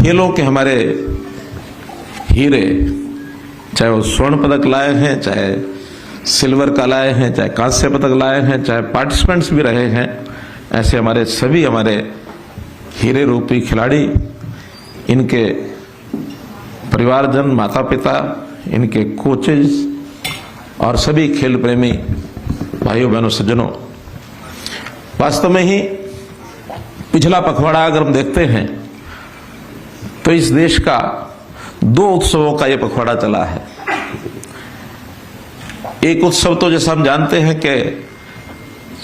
खेलों के हमारे हीरे, चाहे वो स्वर्ण पदक लाए हैं, चाहे सिल्वर का लाए हैं, चाहे कांस्य पदक लाए हैं, चाहे पार्टिसिपेंट्स भी रहे हैं, ऐसे हमारे सभी हमारे हीरे रूपी खिलाड़ी, इनके परिवारजन, माता पिता, इनके कोचेज और सभी खेल प्रेमी भाइयों बहनों सज्जनों, वास्तव में ही पिछला पखवाड़ा अगर हम देखते हैं तो इस देश का 2 उत्सवों का यह पखवाड़ा चला है। एक उत्सव तो जैसा हम जानते हैं कि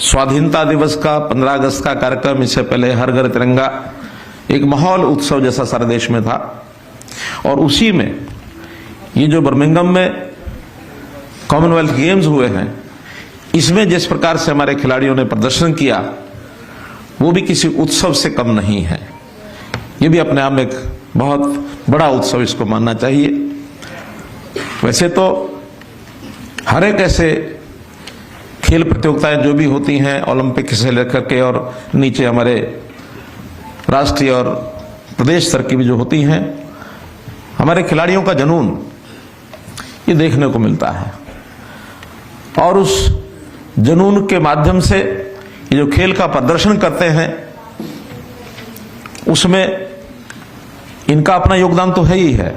स्वाधीनता दिवस का 15 अगस्त का कार्यक्रम, इससे पहले हर घर तिरंगा एक माहौल उत्सव जैसा सारे देश में था, और उसी में ये जो बर्मिंघम में कॉमनवेल्थ गेम्स हुए हैं, इसमें जिस प्रकार से हमारे खिलाड़ियों ने प्रदर्शन किया वो भी किसी उत्सव से कम नहीं है। ये भी अपने आप में एक बहुत बड़ा उत्सव इसको मानना चाहिए। वैसे तो हर एक ऐसे खेल प्रतियोगिताएं जो भी होती हैं, ओलंपिक से लेकर के और नीचे हमारे राष्ट्रीय और प्रदेश स्तर की भी जो होती हैं, हमारे खिलाड़ियों का जुनून ये देखने को मिलता है, और उस जुनून के माध्यम से ये जो खेल का प्रदर्शन करते हैं उसमें इनका अपना योगदान तो है ही है,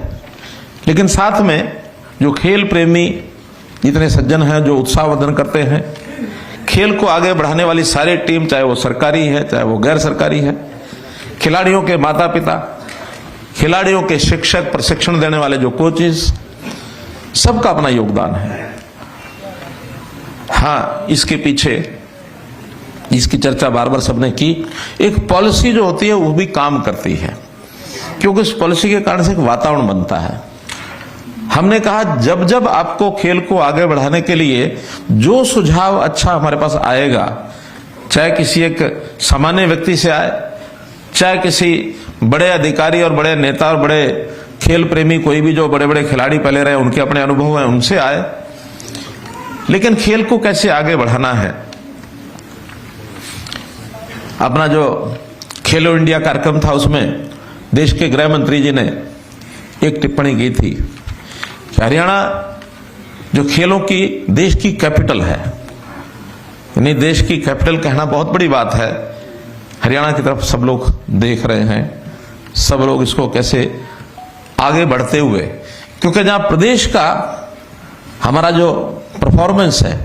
लेकिन साथ में जो खेल प्रेमी जितने सज्जन हैं जो उत्साहवर्धन करते हैं, खेल को आगे बढ़ाने वाली सारी टीम, चाहे वो सरकारी है चाहे वो गैर सरकारी है, खिलाड़ियों के माता पिता, खिलाड़ियों के शिक्षक, प्रशिक्षण देने वाले जो कोचेस, सबका अपना योगदान है। हाँ, इसके पीछे इसकी चर्चा बार बार सबने की, एक पॉलिसी जो होती है वो भी काम करती है, क्योंकि उस पॉलिसी के कारण से एक वातावरण बनता है। हमने कहा जब जब आपको खेल को आगे बढ़ाने के लिए जो सुझाव अच्छा हमारे पास आएगा, चाहे किसी एक सामान्य व्यक्ति से आए, चाहे किसी बड़े अधिकारी और बड़े नेता और बड़े खेल प्रेमी, कोई भी जो बड़े बड़े खिलाड़ी पहले रहे उनके अपने अनुभव हैं उनसे आए, लेकिन खेल को कैसे आगे बढ़ाना है। अपना जो खेलो इंडिया कार्यक्रम था उसमें देश के गृह मंत्री जी ने एक टिप्पणी की थी कि हरियाणा जो खेलों की देश की कैपिटल है, यानी देश की कैपिटल कहना बहुत बड़ी बात है। हरियाणा की तरफ सब लोग देख रहे हैं, सब लोग इसको कैसे आगे बढ़ते हुए, क्योंकि जहां प्रदेश का हमारा जो परफॉर्मेंस है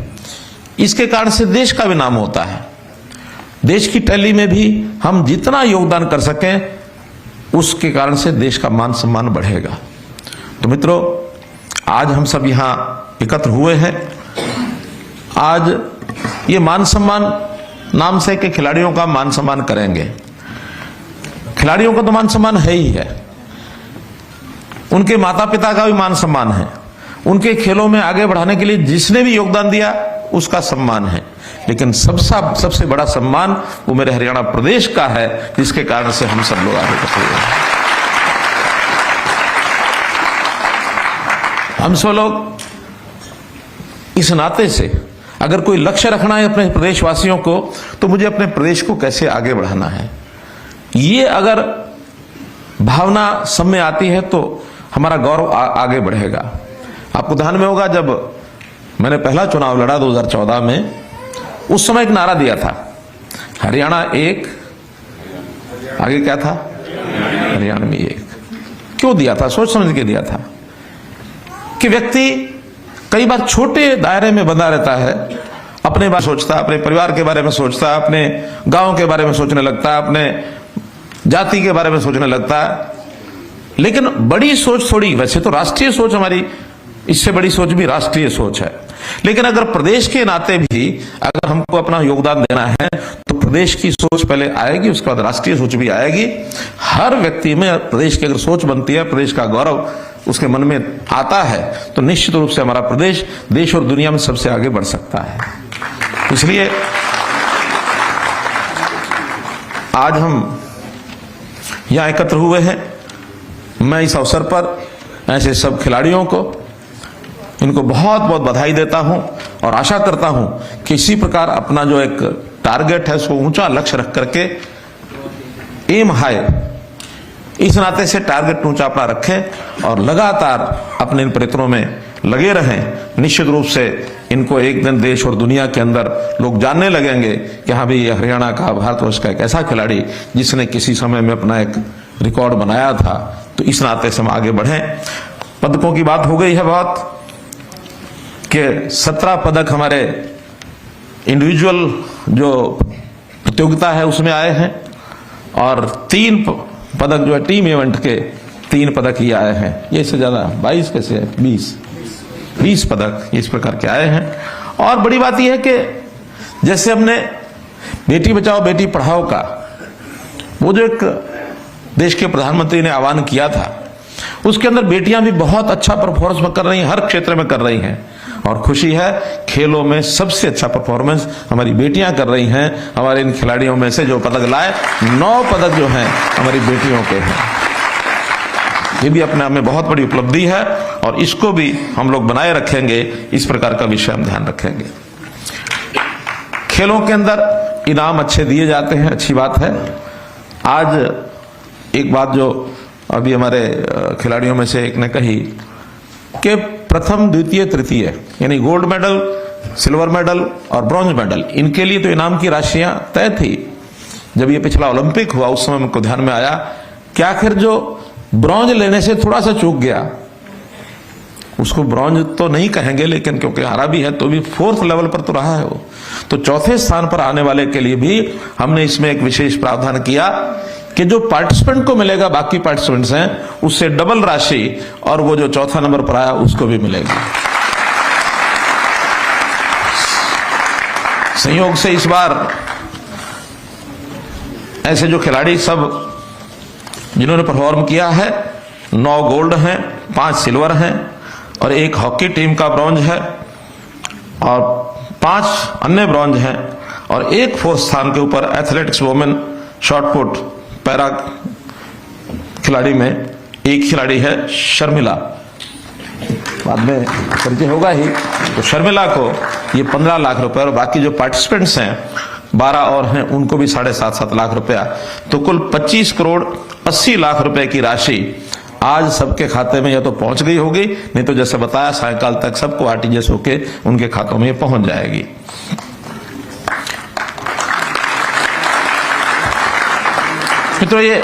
इसके कारण से देश का भी नाम होता है। देश की टैली में भी हम जितना योगदान कर सकें उसके कारण से देश का मान सम्मान बढ़ेगा। तो मित्रों, आज हम सब यहां एकत्र हुए हैं। आज ये मान सम्मान नाम से कि खिलाड़ियों का मान सम्मान करेंगे। खिलाड़ियों का तो मान सम्मान है ही है, उनके माता पिता का भी मान सम्मान है, उनके खेलों में आगे बढ़ाने के लिए जिसने भी योगदान दिया उसका सम्मान है, लेकिन सबसे बड़ा सम्मान वो मेरे हरियाणा प्रदेश का है, जिसके कारण से हम सब लोग आगे बढ़ रहे हैं। हम सब लोग इस नाते से अगर कोई लक्ष्य रखना है अपने प्रदेशवासियों को, तो मुझे अपने प्रदेश को कैसे आगे बढ़ाना है, ये अगर भावना सब में आती है तो हमारा गौरव आगे बढ़ेगा। आपको ध्यान में होगा जब मैंने पहला चुनाव लड़ा 2014 में, उस समय एक नारा दिया था, हरियाणा एक, आगे क्या था, हरियाणा में एक। क्यों दिया था? सोच समझ के दिया था कि व्यक्ति कई बार छोटे दायरे में बंधा रहता है, अपने बारे में सोचता, अपने परिवार के बारे में सोचता, अपने गांव के बारे में सोचने लगता है, अपने जाति के बारे में सोचने लगता है, लेकिन बड़ी सोच थोड़ी, वैसे तो राष्ट्रीय सोच हमारी, इससे बड़ी सोच भी राष्ट्रीय सोच है, लेकिन अगर प्रदेश के नाते भी अगर हमको अपना योगदान देना है तो प्रदेश की सोच पहले आएगी, उसके बाद राष्ट्रीय सोच भी आएगी। हर व्यक्ति में प्रदेश की अगर सोच बनती है, प्रदेश का गौरव उसके मन में आता है, तो निश्चित रूप से हमारा प्रदेश देश और दुनिया में सबसे आगे बढ़ सकता है। इसलिए आज हम यहां एकत्र हुए हैं। मैं इस अवसर पर ऐसे सब खिलाड़ियों को, इनको बहुत बहुत बधाई देता हूं और आशा करता हूं कि इसी प्रकार अपना जो एक टारगेट है उसको ऊंचा लक्ष्य रख करके, एम हाई, इस नाते से टारगेट ऊंचा अपना रखें और लगातार अपने इन प्रयत्नों में लगे रहें। निश्चित रूप से इनको एक दिन देश और दुनिया के अंदर लोग जानने लगेंगे कि हाँ भाई, ये हरियाणा का, भारतवर्ष का एक ऐसा खिलाड़ी जिसने किसी समय में अपना एक रिकॉर्ड बनाया था। तो इस नाते से हम आगे बढ़ें। पदकों की बात हो गई है बहुत कि 17 पदक हमारे इंडिविजुअल जो प्रतियोगिता है उसमें आए हैं और 3 पदक जो है टीम इवेंट के 3 पदक ही आए हैं। ये इससे ज्यादा 22 कैसे है, 20 पदक इस प्रकार के आए हैं। और बड़ी बात यह है कि जैसे हमने बेटी बचाओ बेटी पढ़ाओ का वो जो एक देश के प्रधानमंत्री ने आह्वान किया था, उसके अंदर बेटियां भी बहुत अच्छा परफॉर्मेंस कर रही हैं, हर क्षेत्र में कर रही हैं। और खुशी है, खेलों में सबसे अच्छा परफॉर्मेंस हमारी बेटियां कर रही हैं। हमारे इन खिलाड़ियों में से जो पदक लाए, 9 पदक जो हैं हमारी बेटियों के हैं। ये भी अपने आप में बहुत बड़ी उपलब्धि है और इसको भी हम लोग बनाए रखेंगे। इस प्रकार का विषय हम ध्यान रखेंगे। खेलों के अंदर इनाम अच्छे दिए जाते हैं, अच्छी बात है। आज एक बात जो अभी हमारे खिलाड़ियों में से एक ने कही कि प्रथम, द्वितीय, तृतीय यानी गोल्ड मेडल, सिल्वर मेडल और ब्रॉन्ज मेडल, इनके लिए तो इनाम की राशियां तय थी। जब ये पिछला ओलंपिक हुआ उस समय मुझको ध्यान में आया कि आखिर जो ब्रॉन्ज लेने से थोड़ा सा चूक गया, उसको ब्रॉन्ज तो नहीं कहेंगे लेकिन क्योंकि हारा भी है तो भी 4th लेवल पर तो रहा है वो, तो 4थे स्थान पर आने वाले के लिए भी हमने इसमें एक विशेष प्रावधान किया कि जो पार्टिसिपेंट को मिलेगा, बाकी पार्टिसिपेंट्स हैं उससे डबल राशि, और वो जो 4था नंबर पर आया उसको भी मिलेगी। संयोग से इस बार ऐसे जो खिलाड़ी सब जिन्होंने परफॉर्म किया है, 9 गोल्ड हैं, 5 सिल्वर हैं और 1 हॉकी टीम का ब्रॉन्ज है और 5 अन्य ब्रॉन्ज हैं और 1 4th स्थान के ऊपर एथलेटिक्स वुमेन शॉटपुट पैरा खिलाड़ी में 1 खिलाड़ी है शर्मिला, बाद में परिचय होगा ही। तो शर्मिला को ये 15 लाख रुपए और बाकी जो पार्टिसिपेंट्स हैं 12 और हैं उनको भी 7.5 लाख रुपया, तो कुल 25 करोड़ 80 लाख रुपए की राशि आज सबके खाते में या तो पहुंच गई होगी, नहीं तो जैसे बताया सायकाल तक सबको आरटीजीएस होके उनके खातों में पहुंच जाएगी। मित्रों, ये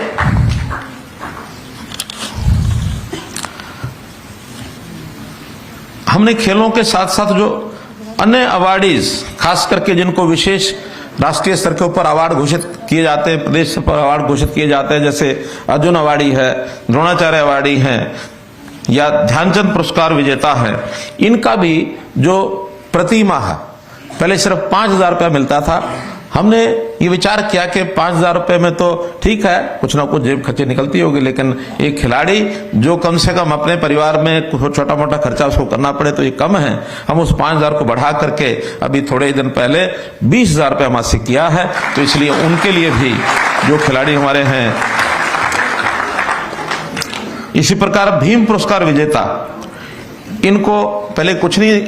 हमने खेलों के साथ साथ जो अन्य अवार्डीज, खास करके जिनको विशेष राष्ट्रीय स्तर के ऊपर अवार्ड घोषित किए जाते हैं, प्रदेश स्तर पर अवार्ड घोषित किए जाते हैं, जैसे अर्जुन अवार्डी है, द्रोणाचार्य अवार्डी है या ध्यानचंद पुरस्कार विजेता है, इनका भी जो प्रति माह पहले सिर्फ 5,000 रुपया मिलता था, हमने ये विचार किया कि 5,000 रुपए में तो ठीक है, कुछ ना कुछ जेब खर्चे निकलती होगी, लेकिन एक खिलाड़ी जो कम से कम अपने परिवार में छोटा मोटा खर्चा उसको करना पड़े तो ये कम है। हम उस 5,000 को बढ़ा करके अभी थोड़े ही दिन पहले 20,000 रुपया मासिक किया है। तो इसलिए उनके लिए भी जो खिलाड़ी हमारे हैं, इसी प्रकार भीम पुरस्कार विजेता, इनको पहले कुछ नहीं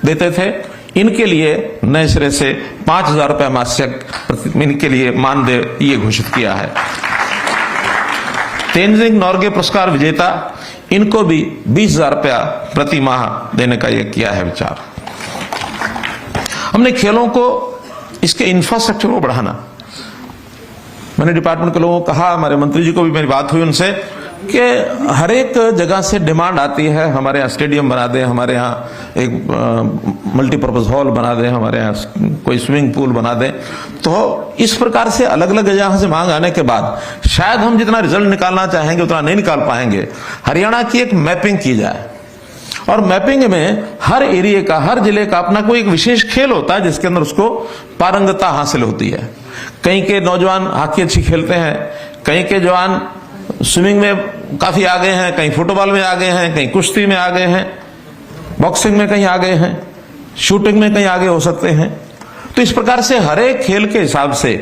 देते थे, इनके लिए नए सिरे से 5,000 रुपया मासिक इनके लिए मानदेय ये घोषित किया है। तेंजिंग नॉर्गे पुरस्कार विजेता, इनको भी 20,000 रुपया प्रति माह देने का ये किया है विचार। हमने खेलों को, इसके इंफ्रास्ट्रक्चर को बढ़ाना, मैंने डिपार्टमेंट के लोगों को कहा, हमारे मंत्री जी को भी मेरी बात हुई उनसे कि हर एक जगह से डिमांड आती है, हमारे यहाँ स्टेडियम बना दें, हमारे यहाँ एक मल्टीपर्पज हॉल बना दें, हमारे यहाँ कोई स्विमिंग पूल बना दें। तो इस प्रकार से अलग अलग जगह से मांग आने के बाद शायद हम जितना रिजल्ट निकालना चाहेंगे उतना नहीं निकाल पाएंगे। हरियाणा की एक मैपिंग की जाए और मैपिंग में हर एरिया का, हर जिले का अपना कोई एक विशेष खेल होता है जिसके अंदर उसको पारंगता हासिल होती है। कहीं के नौजवान हॉकी अच्छी खेलते हैं, कहीं के जवान स्विमिंग में काफी आगे हैं, कहीं फुटबॉल में आगे हैं, कहीं कुश्ती में आगे हैं, बॉक्सिंग में कहीं आगे हैं, शूटिंग में कहीं आगे हो सकते हैं। तो इस प्रकार से हर एक खेल के हिसाब से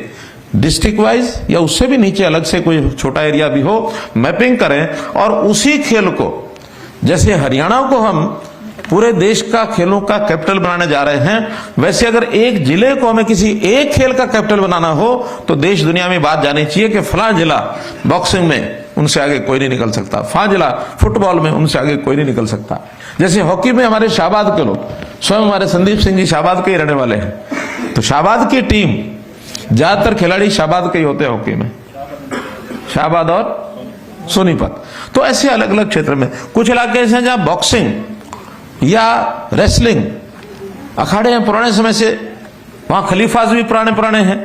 डिस्ट्रिक्ट वाइज या उससे भी नीचे अलग से कोई छोटा एरिया भी हो, मैपिंग करें और उसी खेल को, जैसे हरियाणा को हम पूरे देश का खेलों का कैपिटल बनाने जा रहे हैं, वैसे अगर एक जिले को हमें किसी एक खेल का कैपिटल बनाना हो तो देश दुनिया में बात जानी चाहिए कि फलां जिला बॉक्सिंग में उनसे आगे कोई नहीं निकल सकता, फलां जिला फुटबॉल में उनसे आगे कोई नहीं निकल सकता। जैसे हॉकी में हमारे शाहबाद के लोग, स्वयं हमारे संदीप सिंह जी शाहबाद के ही रहने वाले हैं, तो शाहबाद की टीम, ज्यादातर खिलाड़ी शाहबाद के ही होते हैं हॉकी में, शाहबाद और सोनीपत। तो ऐसे अलग अलग क्षेत्र में कुछ इलाके ऐसे हैं जहां बॉक्सिंग या रेसलिंग अखाड़े हैं पुराने समय से, वहां खलीफाज भी पुराने हैं,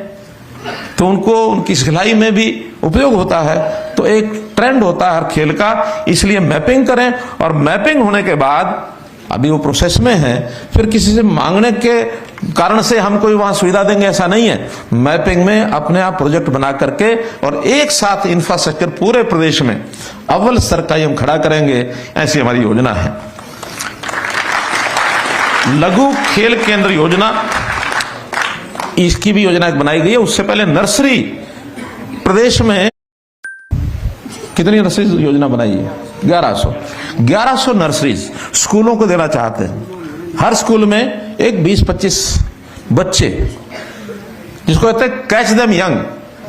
तो उनको उनकी सिखलाई में भी उपयोग होता है। तो एक ट्रेंड होता है हर खेल का, इसलिए मैपिंग करें, और मैपिंग होने के बाद अभी वो प्रोसेस में है, फिर किसी से मांगने के कारण से हम कोई वहां सुविधा देंगे ऐसा नहीं है। मैपिंग में अपने आप प्रोजेक्ट बना करके और एक साथ इंफ्रास्ट्रक्चर पूरे प्रदेश में अव्वल स्तर का हम खड़ा करेंगे, ऐसी हमारी योजना है। लघु खेल केंद्र योजना, इसकी भी योजना बनाई गई है। उससे पहले नर्सरी, प्रदेश में कितनी नर्सरी योजना बनाई है? 1100 नर्सरीज स्कूलों को देना चाहते हैं। हर स्कूल में एक 20-25 बच्चे, जिसको कहते हैं कैच देम यंग,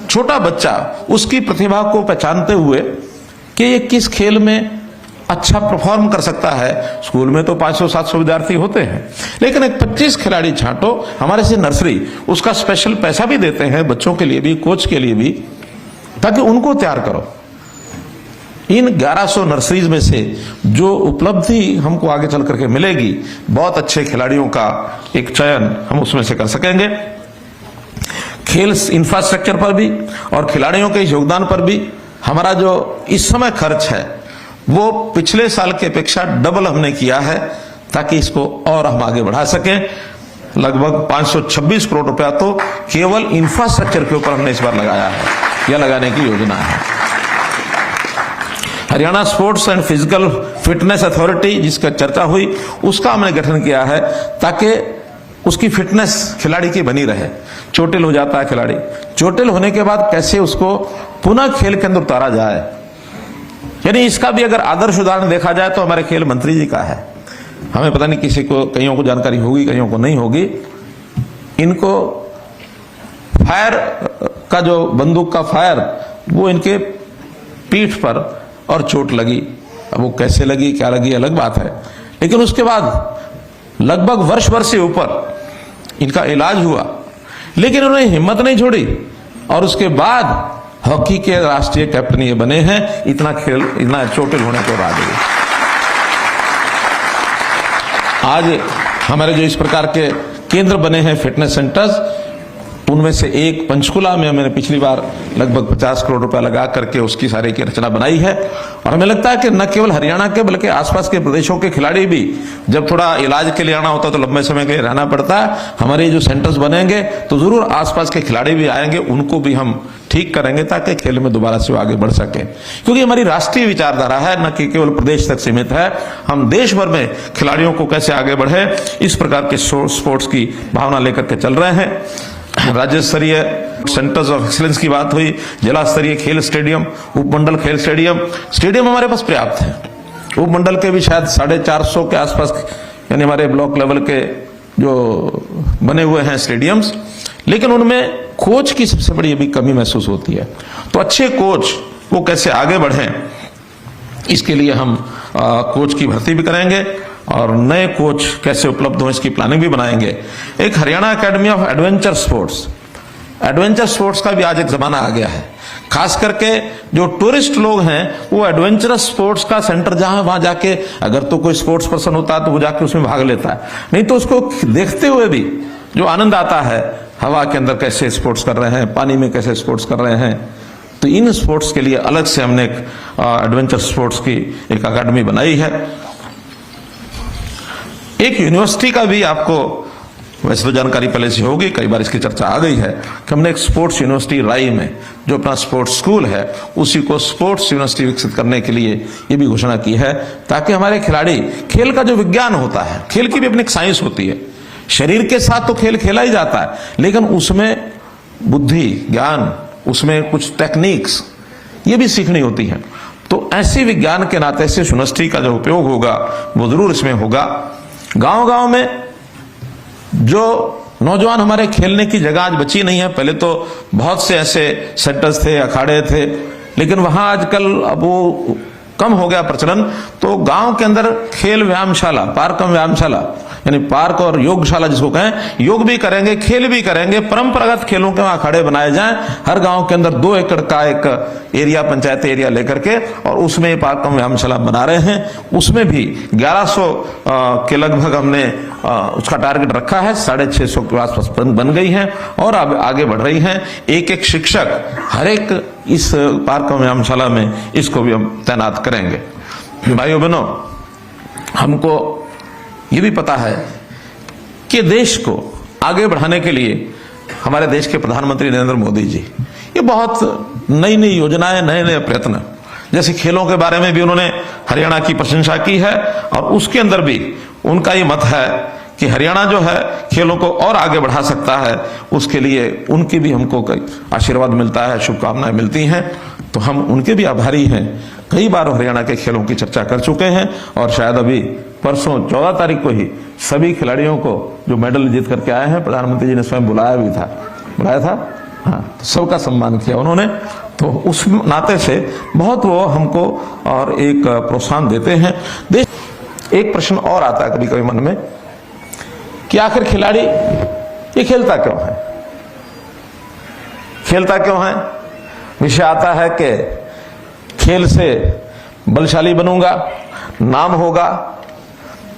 छोटा बच्चा उसकी प्रतिभा को पहचानते हुए कि ये किस खेल में अच्छा परफॉर्म कर सकता है। स्कूल में तो 500-700 विद्यार्थी होते हैं, लेकिन एक 25 खिलाड़ी छांटो हमारे से नर्सरी, उसका स्पेशल पैसा भी देते हैं बच्चों के लिए भी, कोच के लिए भी, ताकि उनको तैयार करो। इन 1100 नर्सरीज में से जो उपलब्धि हमको आगे चल करके मिलेगी, बहुत अच्छे खिलाड़ियों का एक चयन हम उसमें से कर सकेंगे। खेल इंफ्रास्ट्रक्चर पर भी और खिलाड़ियों के योगदान पर भी हमारा जो इस समय खर्च है वो पिछले साल की अपेक्षा डबल हमने किया है, ताकि इसको और हम आगे बढ़ा सकें। लगभग 526 करोड़ रुपया तो केवल इंफ्रास्ट्रक्चर के ऊपर हमने इस बार लगाया है, या लगाने की योजना है। Haryana sports and physical fitness authority, जिसका चर्चा हुई, उसका हमने गठन किया है ताकि उसकी फिटनेस खिलाड़ी की बनी रहे। चोटिल हो जाता है खिलाड़ी, चोटिल होने के बाद कैसे उसको पुनः खेल के अंदर उतारा जाए, यानी इसका भी अगर आदर्श उदाहरण देखा जाए तो हमारे खेल मंत्री जी का है। हमें पता नहीं, किसी को, कईयों को जानकारी होगी, कईयों को नहीं होगी। इनको फायर का जो बंदूक का फायर, वो इनके पीठ पर और चोट लगी। अब वो कैसे लगी, क्या लगी, अलग बात है, लेकिन उसके बाद लगभग वर्ष भर से ऊपर इनका इलाज हुआ, लेकिन उन्होंने हिम्मत नहीं छोड़ी, और उसके बाद हॉकी के राष्ट्रीय कैप्टन ये बने हैं, इतना चोटिल होने के बाद। आज हमारे जो इस प्रकार के केंद्र बने हैं, फिटनेस सेंटर्स, उनमें से एक पंचकुला में मैंने पिछली बार लगभग 50 करोड़ रुपया लगा करके उसकी सारी की रचना बनाई है। और हमें लगता है कि न केवल हरियाणा के बल्कि आसपास के प्रदेशों के खिलाड़ी भी, जब थोड़ा इलाज के लिए आना होता है तो लंबे समय के लिए रहना पड़ता है, हमारे जो सेंटर्स बनेंगे तो जरूर आसपास के खिलाड़ी भी आएंगे, उनको भी हम ठीक करेंगे ताकि खेल में दोबारा से आगे बढ़ सके। क्योंकि हमारी राष्ट्रीय विचारधारा है, न कि केवल प्रदेश तक सीमित है। हम देश भर में खिलाड़ियों को कैसे आगे बढ़े, इस प्रकार के स्पोर्ट्स की भावना लेकर के चल रहे हैं। राज्य स्तरीय सेंटर्स ऑफ एक्सीलेंस की बात हुई, जिला स्तरीय खेल स्टेडियम, उपमंडल खेल स्टेडियम हमारे पास पर्याप्त है। उपमंडल के भी शायद 450 के आसपास, यानी हमारे ब्लॉक लेवल के जो बने हुए हैं स्टेडियम्स, लेकिन उनमें कोच की सबसे बड़ी अभी कमी महसूस होती है। तो अच्छे कोच वो कैसे आगे बढ़ें, इसके लिए हम कोच की भर्ती भी करेंगे और नए कोच कैसे उपलब्ध हो, इसकी प्लानिंग भी बनाएंगे। एक Haryana academy of adventure sports का भी आज एक जमाना आ गया है। खास करके जो टूरिस्ट लोग हैं वो एडवेंचरस स्पोर्ट्स का सेंटर जहां, वहां जाके अगर तो कोई स्पोर्ट्स पर्सन होता है तो वो जाके उसमें भाग लेता है, नहीं तो उसको देखते हुए भी जो आनंद आता है, हवा के अंदर कैसे स्पोर्ट्स कर रहे हैं, पानी में कैसे स्पोर्ट्स कर रहे हैं। तो इन स्पोर्ट्स के लिए अलग से हमने एक एडवेंचर स्पोर्ट्स की एक अकादमी बनाई है। एक यूनिवर्सिटी का भी आपको वैसे तो जानकारी पहले से होगी, कई बार इसकी चर्चा आ गई है कि हमने एक स्पोर्ट्स यूनिवर्सिटी राई में, जो अपना स्पोर्ट्स स्कूल है, उसी को स्पोर्ट्स यूनिवर्सिटी विकसित करने के लिए ये भी घोषणा की है, ताकि हमारे खिलाड़ी, खेल का जो विज्ञान होता है, खेल की भी अपनी एक साइंस होती है, शरीर के साथ तो खेल खेला ही जाता है, लेकिन उसमें बुद्धि, ज्ञान, उसमें कुछ टेक्निक्स ये भी सीखनी होती है। तो ऐसे विज्ञान के नाते से यूनिवर्सिटी का जो उपयोग होगा वो जरूर इसमें होगा। गांव गांव में जो नौजवान हमारे खेलने की जगह आज बची नहीं है। पहले तो बहुत से ऐसे सेंटर्स थे, अखाड़े थे, लेकिन वहां आजकल अब वो कम हो गया प्रचलन। तो गांव के अंदर खेल व्यायामशाला, पार्क व्यायामशाला, यानी पार्क और योगशाला जिसको कहें, योग भी करेंगे, खेल भी करेंगे, परंपरागत खेलों के वहां अखाड़े बनाए जाएं। हर गांव के अंदर 2 एकड़ का एक एरिया, पंचायत एरिया लेकर के, और उसमें पार्क व्यायामशाला बना रहे हैं। उसमें भी 1100 के लगभग हमने उसका टारगेट रखा है। 650 के आसपास बन गई है और आगे बढ़ रही है। एक एक शिक्षक हर एक इस पार्क व्यायामशाला में इसको भी हम तैनात करेंगे। भाइयों बहनों, हमको ये भी पता है कि देश को आगे बढ़ाने के लिए हमारे देश के प्रधानमंत्री नरेंद्र मोदी जी ये बहुत नई नई योजनाएं, नए नए प्रयत्न, जैसे खेलों के बारे में भी उन्होंने हरियाणा की प्रशंसा की है, और उसके अंदर भी उनका ये मत है कि हरियाणा जो है खेलों को और आगे बढ़ा सकता है। उसके लिए उनकी भी हमको आशीर्वाद मिलता है, शुभकामनाएं मिलती हैं, तो हम उनके भी आभारी हैं। कई बार हरियाणा के खेलों की चर्चा कर चुके हैं, और शायद अभी परसों 14 तारीख को ही सभी खिलाड़ियों को जो मेडल जीत करके आए हैं, प्रधानमंत्री जी ने स्वयं बुलाया था, हाँ, तो सबका सम्मान किया उन्होंने। तो उस नाते से बहुत वो हमको और एक प्रोत्साहन देते हैं। एक प्रश्न और आता है कभी कभी मन में कि आखिर खिलाड़ी ये खेलता क्यों है? खेलता क्यों है? विषय आता है कि खेल से बलशाली बनूंगा, नाम होगा,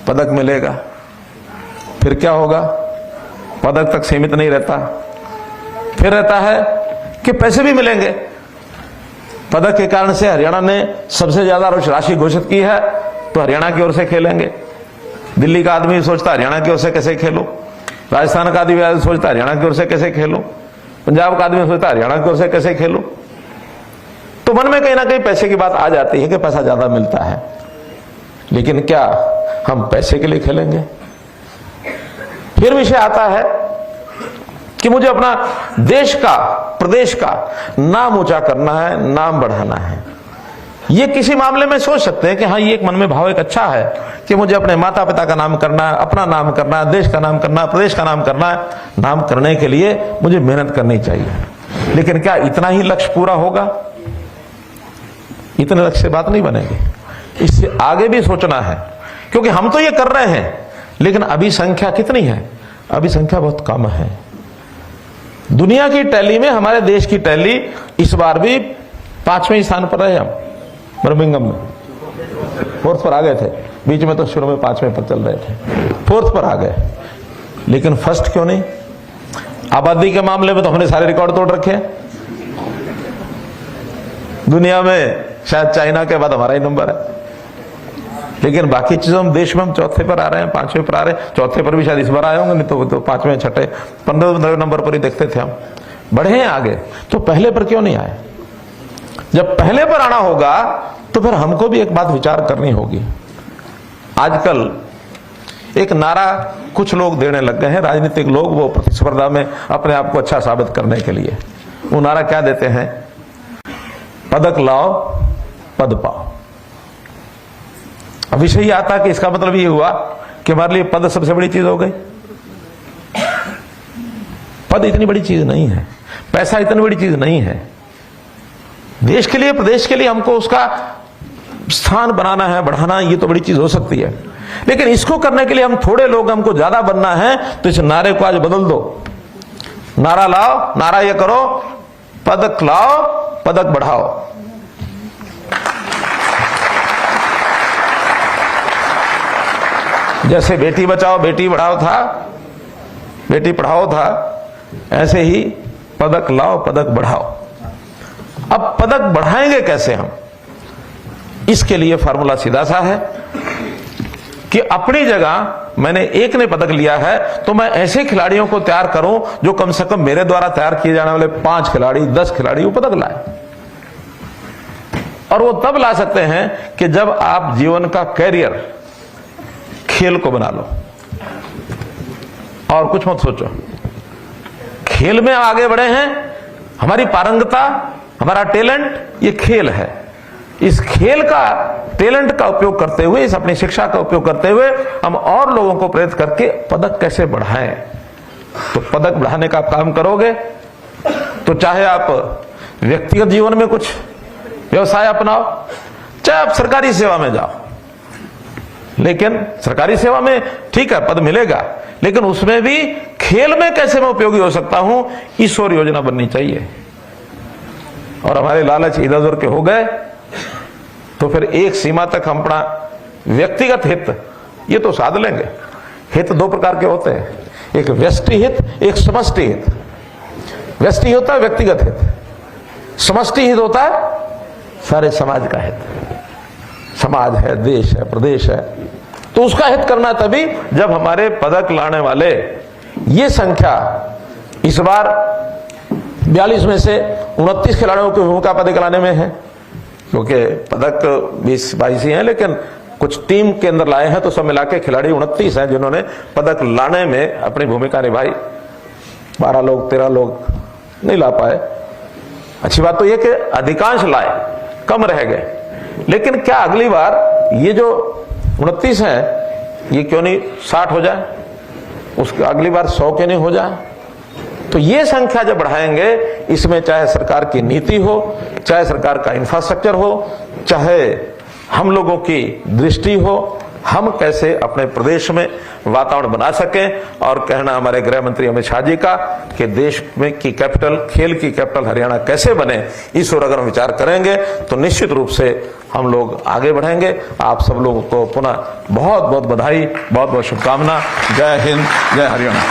पदक मिलेगा। फिर क्या होगा? पदक तक सीमित नहीं रहता, फिर रहता है कि पैसे भी मिलेंगे। पदक के कारण से हरियाणा ने सबसे ज्यादा राशि घोषित की है, तो हरियाणा की ओर से खेलेंगे। दिल्ली का आदमी सोचता हरियाणा की ओर से कैसे खेलो, राजस्थान का आदमी सोचता हरियाणा की ओर से कैसे खेलो, पंजाब का आदमी सोचता हरियाणा की ओर से कैसे खेलो। तो मन में कहीं ना कहीं पैसे की बात आ जाती है कि पैसा ज्यादा मिलता है। लेकिन क्या हम पैसे के लिए खेलेंगे? फिर विषय आता है कि मुझे अपना देश का, प्रदेश का नाम ऊंचा करना है, नाम बढ़ाना है। ये किसी मामले में सोच सकते हैं कि हाँ, ये एक मन में भाव एक अच्छा है कि मुझे अपने माता पिता का नाम करना है, अपना नाम करना है, देश का नाम करना है, प्रदेश का नाम करना है। नाम करने के लिए मुझे मेहनत करनी चाहिए। लेकिन क्या इतना ही लक्ष्य पूरा होगा? इतने लक्ष्य से बात नहीं बनेगी, इससे आगे भी सोचना है। क्योंकि हम तो ये कर रहे हैं, लेकिन अभी संख्या कितनी है? अभी संख्या बहुत कम है। दुनिया की टैली में हमारे देश की टैली इस बार भी 5वें स्थान पर रहे। हम बर्मिंघम में 4th पर आ गए थे, बीच में तो शुरू में 5वें पर चल रहे थे, 4th पर आ गए। लेकिन फर्स्ट क्यों नहीं? आबादी के मामले में तो हमने सारे रिकॉर्ड तोड़ रखे। दुनिया में शायद चाइना के बाद हमारा ही नंबर है, लेकिन बाकी चीजों में देश में हम 4थे पर आ रहे हैं, 5वें पर आ रहे हैं। 4थे पर भी शायद इस बार आए होंगे, नहीं तो 5वें, 6ठे, 15वें नंबर पर ही देखते थे हम। बढ़े हैं आगे, तो पहले पर क्यों नहीं आए? जब पहले पर आना होगा तो फिर हमको भी एक बात विचार करनी होगी। आजकल एक नारा कुछ लोग देने लग गए हैं, राजनीतिक लोग, वो प्रतिस्पर्धा में अपने आप को अच्छा साबित करने के लिए। वो नारा क्या देते हैं? पदक लाओ, पद पाओ। अब विषय ये आता कि इसका मतलब ये हुआ कि हमारे लिए पद सबसे बड़ी चीज हो गई। पद इतनी बड़ी चीज नहीं है, पैसा इतनी बड़ी चीज नहीं है। देश के लिए, प्रदेश के लिए हमको उसका स्थान बनाना है, बढ़ाना, ये तो बड़ी चीज हो सकती है। लेकिन इसको करने के लिए हम थोड़े लोग, हमको ज्यादा बनना है, तो इस नारे को आज बदल दो। नारा लाओ, नारा ये करो, पदक लाओ, पदक बढ़ाओ। जैसे बेटी बचाओ बेटी बढ़ाओ था, बेटी पढ़ाओ था, ऐसे ही पदक लाओ, पदक बढ़ाओ। अब पदक बढ़ाएंगे कैसे हम? इसके लिए फार्मूला सीधा सा है कि अपनी जगह मैंने एक ने पदक लिया है, तो मैं ऐसे खिलाड़ियों को तैयार करूं जो कम से कम मेरे द्वारा तैयार किए जाने वाले 5 खिलाड़ी, 10 खिलाड़ी वो पदक लाए। और वो तब ला सकते हैं कि जब आप जीवन का कैरियर खेल को बना लो और कुछ मत सोचो। खेल में आगे बढ़े हैं, हमारी पारंगता, हमारा टैलेंट ये खेल है। इस खेल का, टैलेंट का उपयोग करते हुए, इस अपनी शिक्षा का उपयोग करते हुए हम और लोगों को प्रेरित करके पदक कैसे बढ़ाएं। तो पदक बढ़ाने का आप काम करोगे तो चाहे आप व्यक्तिगत जीवन में कुछ व्यवसाय अपनाओ, चाहे आप सरकारी सेवा में जाओ, लेकिन सरकारी सेवा में ठीक है पद मिलेगा, लेकिन उसमें भी खेल में कैसे मैं उपयोगी हो सकता हूं, इस ओर योजना बननी चाहिए। और हमारे लालच इधर उधर के हो गए तो फिर एक सीमा तक हम अपना व्यक्तिगत हित ये तो साध लेंगे। हित दो प्रकार के होते हैं, एक व्यष्टि हित, एक समष्टि हित। व्यष्टि होता है व्यक्तिगत हित, समष्टि हित होता है सारे समाज का हित। समाज है, देश है, प्रदेश है, तो उसका हित करना तभी जब हमारे पदक लाने वाले ये संख्या इस बार 42 में से 29 खिलाड़ियों की भूमिका पदक लाने में है, क्योंकि पदक 20-22 ही हैं, लेकिन कुछ टीम के अंदर लाए हैं, तो सब मिला के खिलाड़ी 29 हैं जिन्होंने पदक लाने में अपनी भूमिका निभाई। 12 लोग 13 लोग नहीं ला पाए। अच्छी बात तो यह कि अधिकांश लाए, कम रह गए, लेकिन क्या अगली बार ये जो 29 हैं ये क्यों नहीं 60 हो जाए, उसके अगली बार 100 क्यों नहीं हो जाए। तो ये संख्या जब बढ़ाएंगे, इसमें चाहे सरकार की नीति हो, चाहे सरकार का इंफ्रास्ट्रक्चर हो, चाहे हम लोगों की दृष्टि हो, हम कैसे अपने प्रदेश में वातावरण बना सकें। और कहना हमारे गृह मंत्री अमित शाह जी का कि देश में की कैपिटल, खेल की कैपिटल हरियाणा कैसे बने, इस ओर अगर हम विचार करेंगे तो निश्चित रूप से हम लोग आगे बढ़ेंगे। आप सब लोगों को पुनः बहुत बहुत बधाई, बहुत बहुत शुभकामना। जय हिंद, जय हरियाणा।